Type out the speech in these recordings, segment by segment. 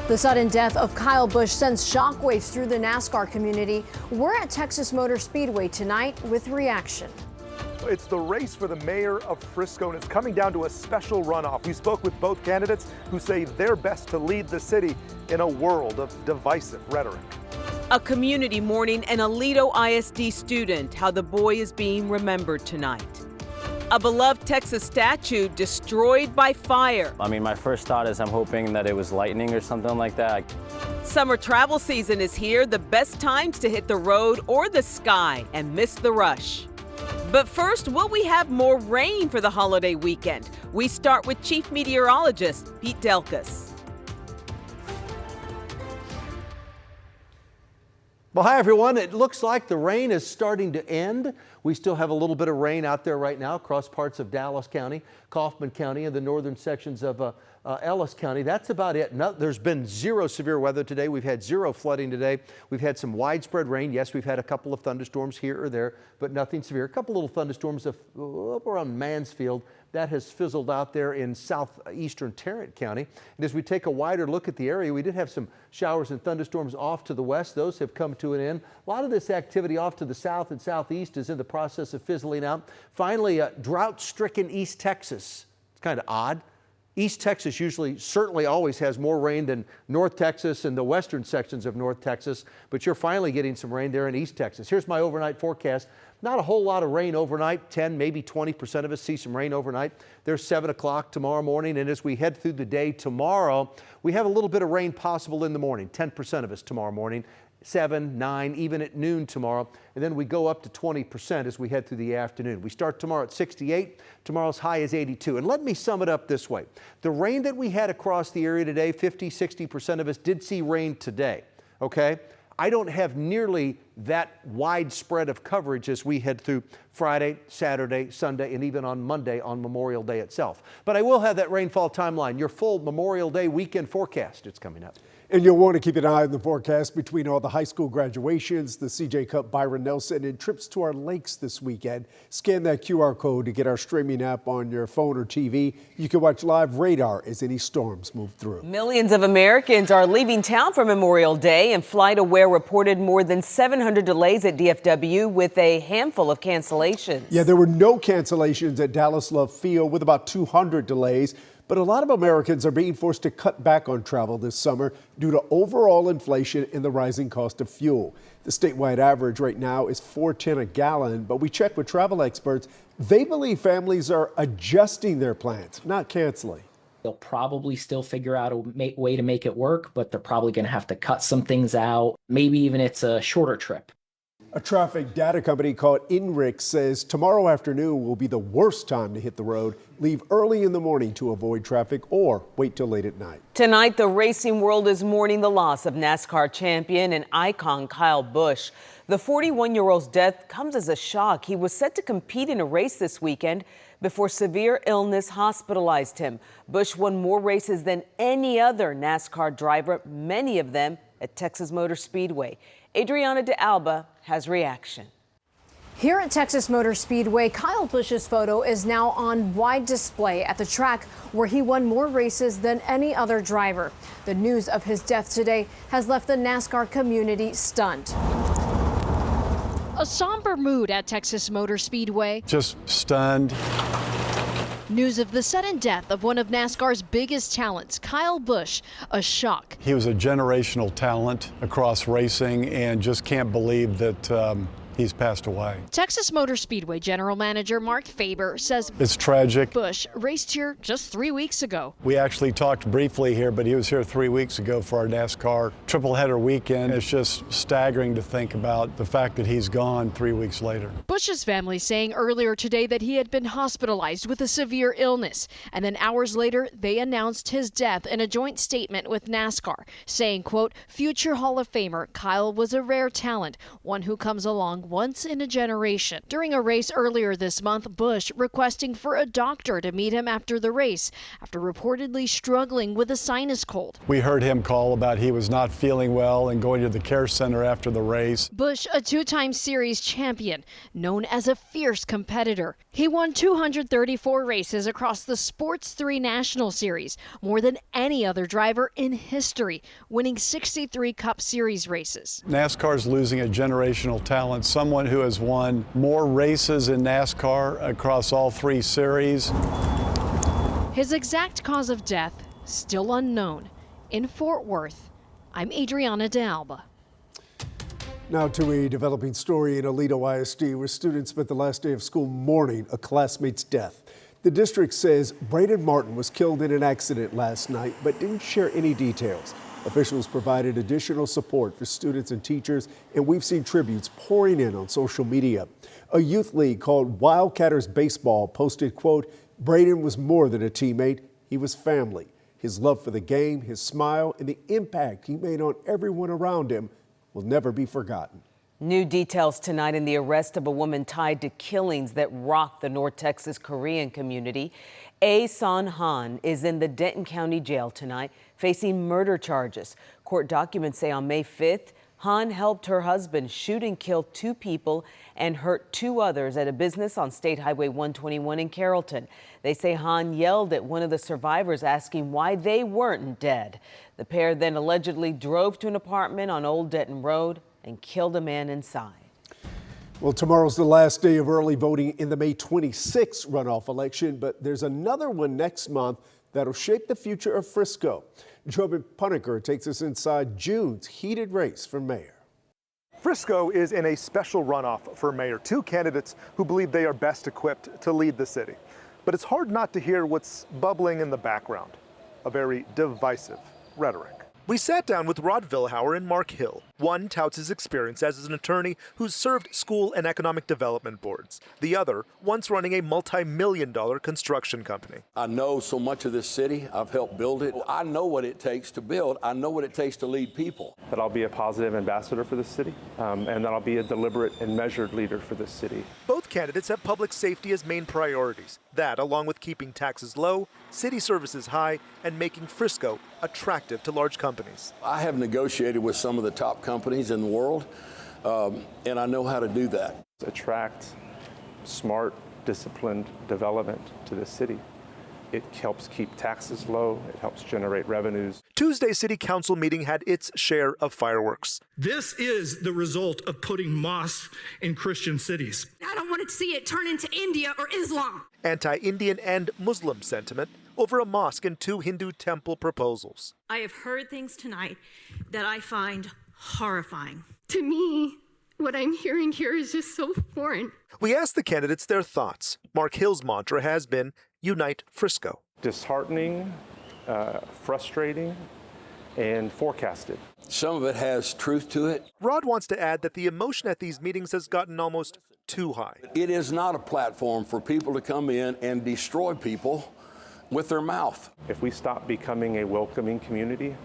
The sudden death of Kyle Busch sends shockwaves through the NASCAR community. We're at Texas Motor Speedway tonight with reaction. It's the race for the mayor of Frisco, and it's coming down to a special runoff. We spoke with both candidates who say they're best to lead the city in a world of divisive rhetoric. A community mourning an Aledo ISD student, how the boy is being remembered tonight. A beloved Texas statue destroyed by fire. I mean, my first thought is I'm hoping that it was lightning or something like that. Summer travel season is here, the best times to hit the road or the sky and miss the rush. But first, will we have more rain for the holiday weekend? We start with Chief Meteorologist Pete Delkus. Well, hi, everyone. It looks like the rain is starting to end. We still have a little bit of rain out there right now across parts of Dallas County, Kaufman County, and the northern sections of Ellis County. That's about it. No, there's been zero severe weather today. We've had zero flooding today. We've had some widespread rain. Yes, we've had a couple of thunderstorms here or there, but nothing severe. A couple little thunderstorms up around Mansfield. That has fizzled out there in southeastern Tarrant County. And as we take a wider look at the area, we did have some showers and thunderstorms off to the west. Those have come to an end. A lot of this activity off to the south and southeast is in the process of fizzling out. Finally, drought-stricken East Texas. It's kind of odd. East Texas certainly always has more rain than North Texas and the western sections of North Texas, but you're finally getting some rain there in East Texas. Here's my overnight forecast. Not a whole lot of rain overnight. 10, maybe 20% of us see some rain overnight. There's 7 o'clock tomorrow morning, and as we head through the day tomorrow, we have a little bit of rain possible in the morning. 10% of us tomorrow morning. 7, 9, even at noon tomorrow, and then we go up to 20% as we head through the afternoon. We start tomorrow at 68, tomorrow's high is 82. And let me sum it up this way. The rain that we had across the area today, 50, 60% of us did see rain today, okay? I don't have nearly that widespread of coverage as we head through Friday, Saturday, Sunday, and even on Monday on Memorial Day itself. But I will have that rainfall timeline, your full Memorial Day weekend forecast. It's coming up. And you'll want to keep an eye on the forecast between all the high school graduations, the CJ Cup Byron Nelson, and trips to our lakes this weekend. Scan that QR code to get our streaming app on your phone or TV. You can watch live radar as any storms move through. Millions of Americans are leaving town for Memorial Day, and FlightAware reported more than 700 delays at DFW with a handful of cancellations. Yeah, there were no cancellations at Dallas Love Field with about 200 delays. But a lot of Americans are being forced to cut back on travel this summer due to overall inflation and the rising cost of fuel. The statewide average right now is $4.10 a gallon, but we checked with travel experts. They believe families are adjusting their plans, not canceling. They'll probably still figure out a way to make it work, but they're probably going to have to cut some things out. Maybe even it's a shorter trip. A traffic data company called INRIX says tomorrow afternoon will be the worst time to hit the road. Leave early in the morning to avoid traffic or wait till late at night. Tonight, the racing world is mourning the loss of NASCAR champion and icon Kyle Busch. The 41-year-old's death comes as a shock. He was set to compete in a race this weekend before severe illness hospitalized him. Busch won more races than any other NASCAR driver, many of them at Texas Motor Speedway. Adriana de Alba has reaction. Here at Texas Motor Speedway, Kyle Busch's photo is now on wide display at the track where he won more races than any other driver. The news of his death today has left the NASCAR community stunned. A somber mood at Texas Motor Speedway. Just stunned. News of the sudden death of one of NASCAR's biggest talents, Kyle Busch, a shock. He was a generational talent across racing and just can't believe that he's passed away. Texas Motor Speedway General Manager Mark Faber says it's tragic. Busch raced here just 3 weeks ago. We actually talked briefly here, but he was here 3 weeks ago for our NASCAR triple header weekend. It's just staggering to think about the fact that he's gone 3 weeks later. Busch's family saying earlier today that he had been hospitalized with a severe illness, and then hours later they announced his death in a joint statement with NASCAR, saying, quote, future Hall of Famer Kyle was a rare talent, one who comes along once in a generation. During a race earlier this month, Busch requesting for a doctor to meet him after the race, after reportedly struggling with a sinus cold. We heard him call about he was not feeling well and going to the care center after the race. Busch, a two-time series champion, known as a fierce competitor. He won 234 races across the Sports 3 National Series, more than any other driver in history, winning 63 Cup Series races. NASCAR's losing a generational talent, someone who has won more races in NASCAR across all 3 series. His exact cause of death still unknown. In Fort Worth, I'm Adriana D'Alba. Now to a developing story in Aledo ISD, where students spent the last day of school mourning a classmate's death. The district says Braden Martin was killed in an accident last night, but didn't share any details. Officials provided additional support for students and teachers, and we've seen tributes pouring in on social media. A youth league called Wildcatters Baseball posted, quote, "Braden was more than a teammate, he was family. His love for the game, his smile, and the impact he made on everyone around him will never be forgotten." New details tonight in the arrest of a woman tied to killings that rocked the North Texas Korean community. Son Han is in the Denton County Jail tonight, facing murder charges. Court documents say on May 5th, Han helped her husband shoot and kill 2 people and hurt 2 others at a business on State Highway 121 in Carrollton. They say Han yelled at one of the survivors, asking why they weren't dead. The pair then allegedly drove to an apartment on Old Denton Road and killed a man inside. Well, tomorrow's the last day of early voting in the May 26th runoff election, but there's another one next month that'll shape the future of Frisco. Jovan Puneker takes us inside June's heated race for mayor. Frisco is in a special runoff for mayor, 2 candidates who believe they are best equipped to lead the city. But it's hard not to hear what's bubbling in the background, a very divisive rhetoric. We sat down with Rod Vilhauer and Mark Hill. One touts his experience as an attorney who's served school and economic development boards. The other, once running a multi-million-dollar construction company. I know so much of this city. I've helped build it. I know what it takes to build. I know what it takes to lead people. That I'll be a positive ambassador for this city, and that I'll be a deliberate and measured leader for this city. Both candidates have public safety as main priorities. That, along with keeping taxes low, city services high, and making Frisco attractive to large companies. I have negotiated with some of the top companies in the world, and I know how to do that. Attract smart, disciplined development to the city. It helps keep taxes low. It helps generate revenues. Tuesday's city council meeting had its share of fireworks. This is the result of putting mosques in Christian cities. I don't want to see it turn into India or Islam. Anti-Indian and Muslim sentiment over a mosque and 2 Hindu temple proposals. I have heard things tonight that I find horrifying. To me, what I'm hearing here is just so foreign. We asked the candidates their thoughts. Mark Hill's mantra has been, Unite Frisco. Disheartening, frustrating, and forecasted. Some of it has truth to it. Rod wants to add that the emotion at these meetings has gotten almost too high. It is not a platform for people to come in and destroy people with their mouth. If we stop becoming a welcoming community,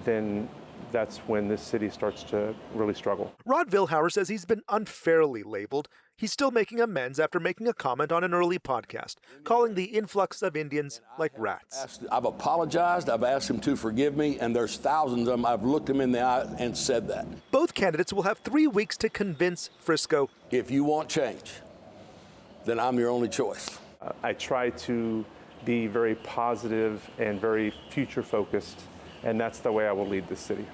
then that's when this city starts to really struggle. Rod Vilhauer says he's been unfairly labeled. He's still making amends after making a comment on an early podcast, calling the influx of Indians like rats. I've apologized, I've asked him to forgive me, and there's thousands of them. I've looked him in the eye and said that. Both candidates will have 3 weeks to convince Frisco. If you want change, then I'm your only choice. I try to be very positive and very future focused, and that's the way I will lead this city.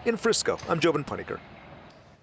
In Frisco, I'm Jovan Puneker.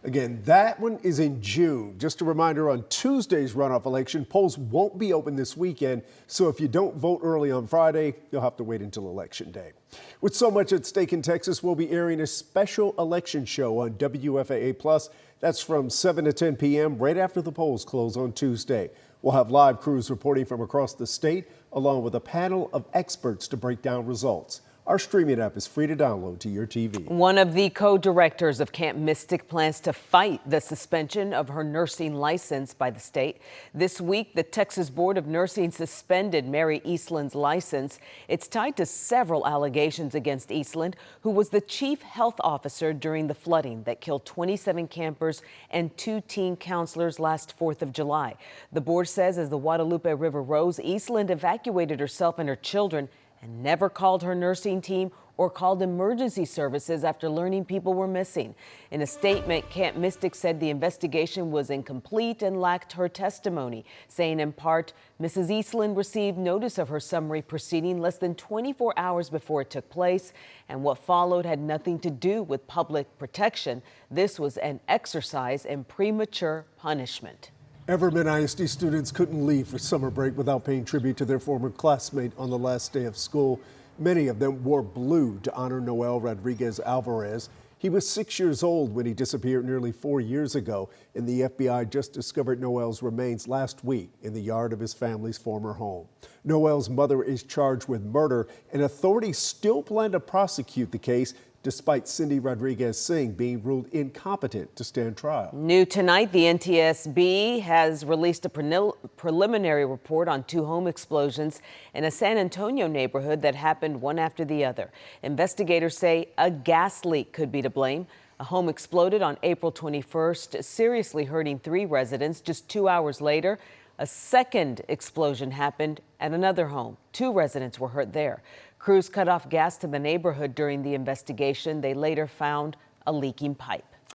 Again, that one is in June. Just a reminder, on Tuesday's runoff election, polls won't be open this weekend, so if you don't vote early on Friday, you'll have to wait until Election Day. With so much at stake in Texas, we'll be airing a special election show on WFAA+. That's from 7 to 10 p.m. right after the polls close on Tuesday. We'll have live crews reporting from across the state, along with a panel of experts to break down results. Our streaming app is free to download to your TV. One of the co-directors of Camp Mystic plans to fight the suspension of her nursing license by the state. This week, the Texas Board of Nursing suspended Mary Eastland's license. It's tied to several allegations against Eastland, who was the chief health officer during the flooding that killed 27 campers and 2 teen counselors last 4th of July. The board says as the Guadalupe River rose, Eastland evacuated herself and her children and never called her nursing team or called emergency services after learning people were missing. In a statement, Camp Mystic said the investigation was incomplete and lacked her testimony, saying in part, Mrs. Eastland received notice of her summary proceeding less than 24 hours before it took place, and what followed had nothing to do with public protection. This was an exercise in premature punishment. Everman ISD students couldn't leave for summer break without paying tribute to their former classmate on the last day of school. Many of them wore blue to honor Noel Rodriguez Alvarez. He was 6 years old when he disappeared nearly 4 years ago, and the FBI just discovered Noel's remains last week in the yard of his family's former home. Noel's mother is charged with murder, and authorities still plan to prosecute the case despite Cindy Rodriguez Singh being ruled incompetent to stand trial. New tonight, the NTSB has released a preliminary report on 2 home explosions in a San Antonio neighborhood that happened one after the other. Investigators say a gas leak could be to blame. A home exploded on April 21st, seriously hurting 3 residents. Just 2 hours later, a second explosion happened at another home. 2 residents were hurt there. Crews cut off gas to the neighborhood during the investigation. They later found a leaking pipe.